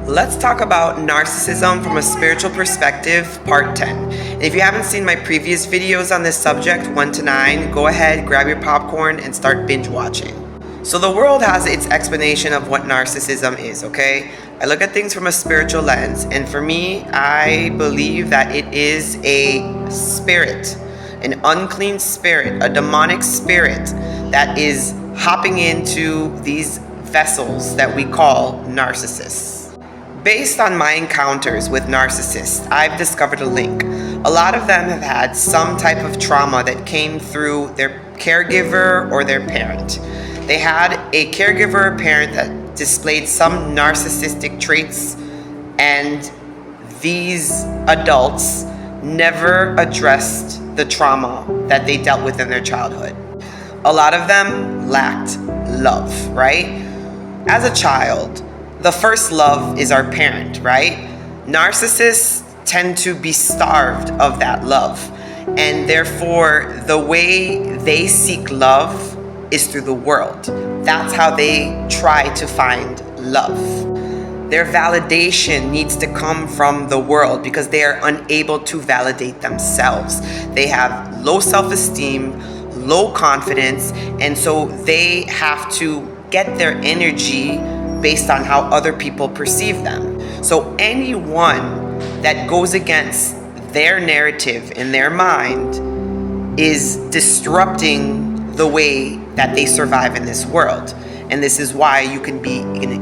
Let's talk about narcissism from a spiritual perspective, part 10. And if you haven't seen my previous videos on this subject, 1 to 9, go ahead, grab your popcorn, and start binge watching. So the world has its explanation of what narcissism is, okay? I look at things from a spiritual lens, and for me, I believe that it is a spirit, an unclean spirit, a demonic spirit that is hopping into these vessels that we call narcissists. Based on my encounters with narcissists, I've discovered a link. A lot of them have had some type of trauma that came through their caregiver or their parent. They had a caregiver or parent that displayed some narcissistic traits, and these adults never addressed the trauma that they dealt with in their childhood. A lot of them lacked love, right? As a child, the first love is our parent, right? Narcissists tend to be starved of that love, and therefore the way they seek love is through the world. That's how they try to find love. Their validation needs to come from the world because they are unable to validate themselves. They have low self-esteem, low confidence, and so they have to get their energy based on how other people perceive them. So anyone that goes against their narrative in their mind is disrupting the way that they survive in this world. And this is why you can be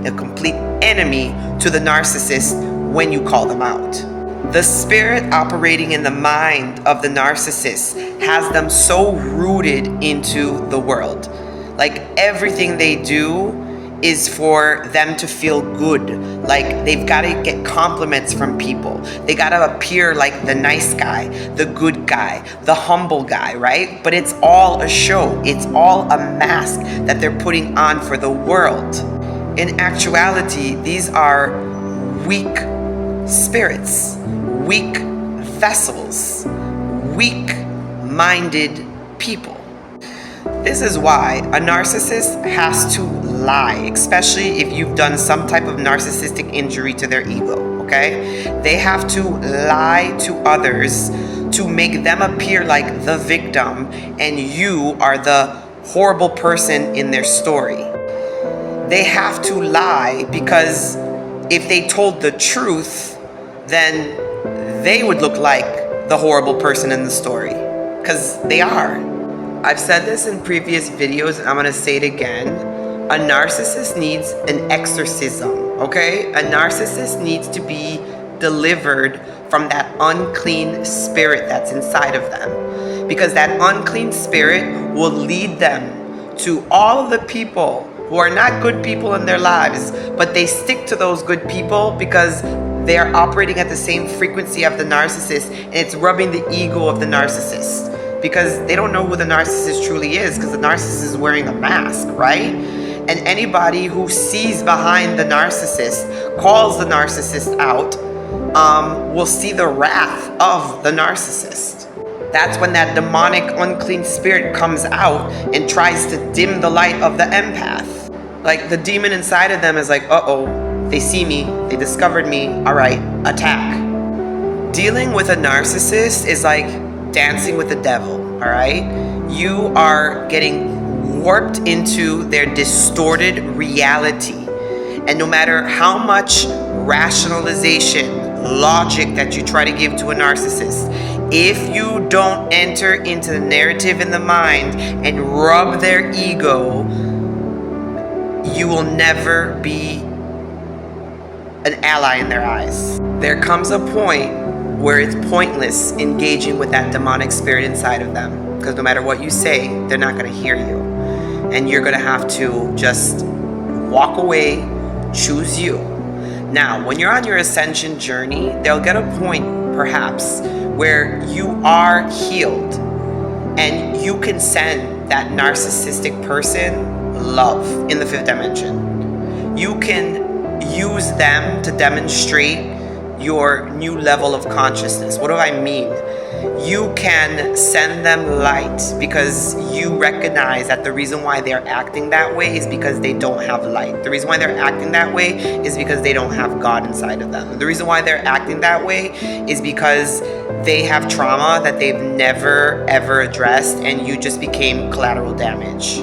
a complete enemy to the narcissist when you call them out. The spirit operating in the mind of the narcissist has them so rooted into the world. Like everything they do is for them to feel good. Like they've got to get compliments from people. They got to appear like the nice guy, the good guy, the humble guy, right? But it's all a show. It's all a mask that they're putting on for the world. In actuality, these are weak spirits, weak vessels, weak-minded people. This is why a narcissist has to lie, especially if you've done some type of narcissistic injury to their ego, okay? They have to lie to others to make them appear like the victim and you are the horrible person in their story. They have to lie because if they told the truth, then they would look like the horrible person in the story, because they are. I've said this in previous videos and I'm gonna say it again. A narcissist needs an exorcism, okay? A narcissist needs to be delivered from that unclean spirit that's inside of them. Because that unclean spirit will lead them to all of the people who are not good people in their lives, but they stick to those good people because they are operating at the same frequency of the narcissist, and it's rubbing the ego of the narcissist. Because they don't know who the narcissist truly is, because the narcissist is wearing a mask, right? And anybody who sees behind the narcissist, calls the narcissist out, will see the wrath of the narcissist. That's when that demonic, unclean spirit comes out and tries to dim the light of the empath. Like the demon inside of them is like, uh-oh, they see me, they discovered me, all right, attack. Dealing with a narcissist is like dancing with the devil, all right? You are getting warped into their distorted reality. And no matter how much rationalization, logic that you try to give to a narcissist, if you don't enter into the narrative in the mind and rub their ego, you will never be an ally in their eyes. There comes a point where it's pointless engaging with that demonic spirit inside of them, because no matter what you say, they're not going to hear you, and you're going to have to just walk away, choose you. Now, when you're on your ascension journey, they'll get a point perhaps where you are healed and you can send that narcissistic person love in the 5th dimension. You can use them to demonstrate your new level of consciousness. What do I mean? you can send them light, because you recognize that the reason why they're acting that way is because they don't have light. The reason why they're acting that way is because they don't have God inside of them. The reason why they're acting that way is because they have trauma that they've never ever addressed, and you just became collateral damage.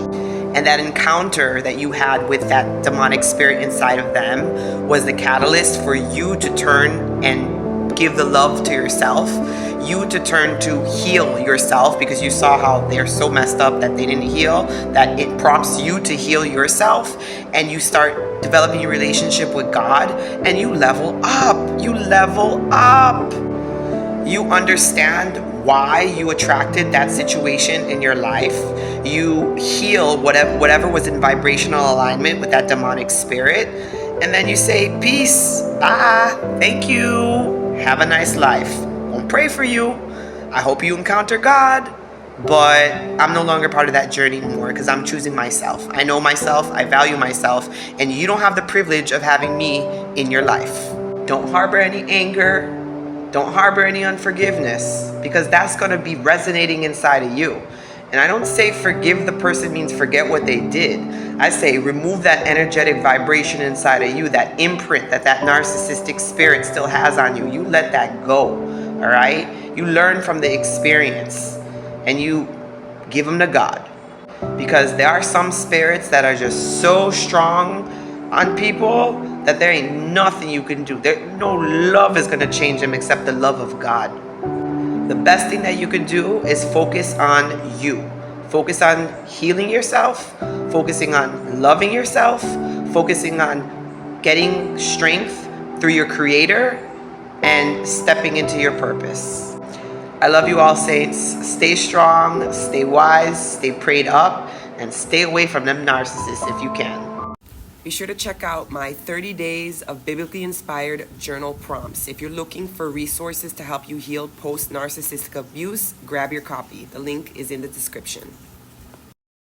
And that encounter that you had with that demonic spirit inside of them was the catalyst for you to turn and give the love to yourself, you to turn to heal yourself, because you saw how they're so messed up that they didn't heal, that it prompts you to heal yourself, and you start developing your relationship with God, and you level up. You level up. You understand why you attracted that situation in your life. You heal whatever was in vibrational alignment with that demonic spirit, and then you say, peace, thank you, have a nice life. I'll pray for you. I hope you encounter God, but I'm no longer part of that journey anymore, because I'm choosing myself. I know myself, I value myself, and you don't have the privilege of having me in your life. Don't harbor any anger. Don't harbor any unforgiveness, because that's going to be resonating inside of you. And I don't say forgive the person means forget what they did. I say remove that energetic vibration inside of you, that imprint that narcissistic spirit still has on you. You let that go, all right? You learn from the experience, and you give them to God. Because there are some spirits that are just so strong on people that there ain't nothing you can do. No love is going to change them except the love of God. The best thing that you can do is focus on you. Focus on healing yourself, focusing on loving yourself, focusing on getting strength through your Creator, and stepping into your purpose. I love you all, saints. Stay strong, stay wise, stay prayed up, and stay away from them narcissists if you can. Be sure to check out my 30 days of biblically inspired journal prompts. If you're looking for resources to help you heal post-narcissistic abuse, grab your copy. The link is in the description.